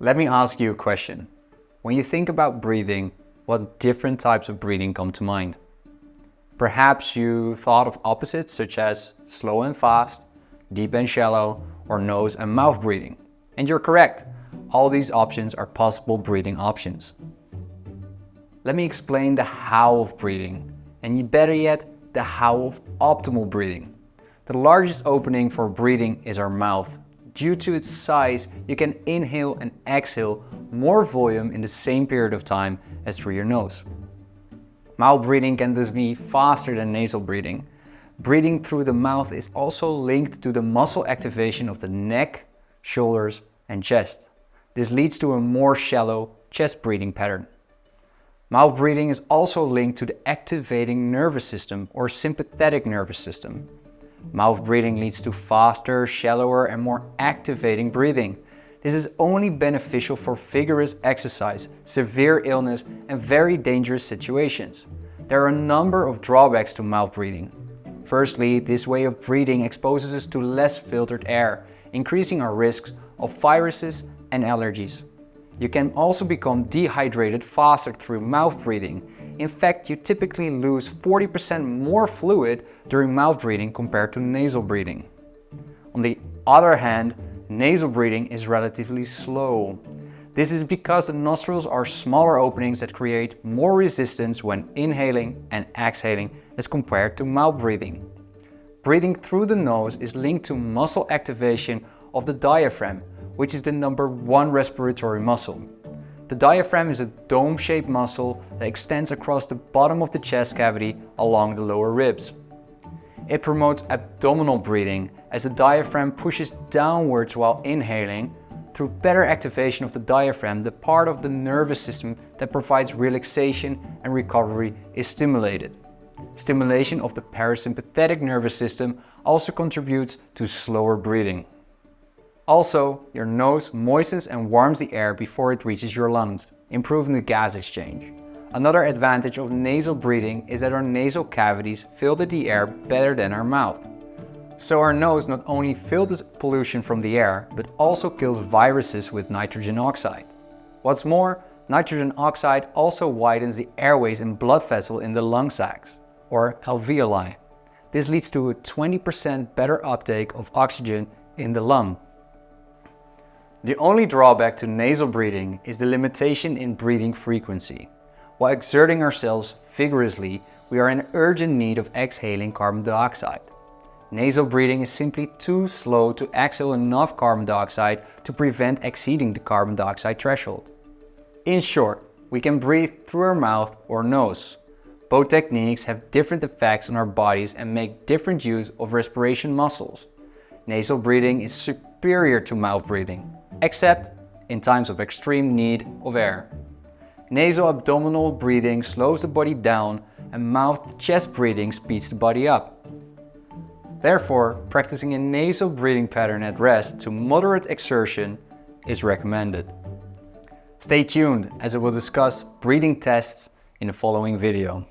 Let me ask you a question. When you think about breathing, what different types of breathing come to mind? Perhaps you thought of opposites such as slow and fast, deep and shallow, or nose and mouth breathing. And you're correct. All these options are possible breathing options. Let me explain the how of breathing, and better yet, the how of optimal breathing. The largest opening for breathing is our mouth. Due to its size, you can inhale and exhale more volume in the same period of time as through your nose. Mouth breathing can thus be faster than nasal breathing. Breathing through the mouth is also linked to the muscle activation of the neck, shoulders, and chest. This leads to a more shallow chest breathing pattern. Mouth breathing is also linked to the activating nervous system or sympathetic nervous system. Mouth breathing leads to faster, shallower, and more activating breathing. This is only beneficial for vigorous exercise, severe illness, and very dangerous situations. There are a number of drawbacks to mouth breathing. Firstly, this way of breathing exposes us to less filtered air, increasing our risks of viruses and allergies. You can also become dehydrated faster through mouth breathing. In fact, you typically lose 40% more fluid during mouth breathing compared to nasal breathing. On the other hand, nasal breathing is relatively slow. This is because the nostrils are smaller openings that create more resistance when inhaling and exhaling as compared to mouth breathing. Breathing through the nose is linked to muscle activation of the diaphragm, which is the number one respiratory muscle. The diaphragm is a dome-shaped muscle that extends across the bottom of the chest cavity along the lower ribs. It promotes abdominal breathing as the diaphragm pushes downwards while inhaling. Through better activation of the diaphragm, the part of the nervous system that provides relaxation and recovery is stimulated. Stimulation of the parasympathetic nervous system also contributes to slower breathing. Also, your nose moistens and warms the air before it reaches your lungs, improving the gas exchange. Another advantage of nasal breathing is that our nasal cavities filter the air better than our mouth. So our nose not only filters pollution from the air, but also kills viruses with nitrogen oxide. What's more, nitrogen oxide also widens the airways and blood vessels in the lung sacs, or alveoli. This leads to a 20% better uptake of oxygen in the lung. The only drawback to nasal breathing is the limitation in breathing frequency. While exerting ourselves vigorously, we are in urgent need of exhaling carbon dioxide. Nasal breathing is simply too slow to exhale enough carbon dioxide to prevent exceeding the carbon dioxide threshold. In short, we can breathe through our mouth or nose. Both techniques have different effects on our bodies and make different use of respiration muscles. Nasal breathing is superior to mouth breathing, except in times of extreme need of air. Nasal abdominal breathing slows the body down and mouth-chest breathing speeds the body up. Therefore, practicing a nasal breathing pattern at rest to moderate exertion is recommended. Stay tuned as I will discuss breathing tests in the following video.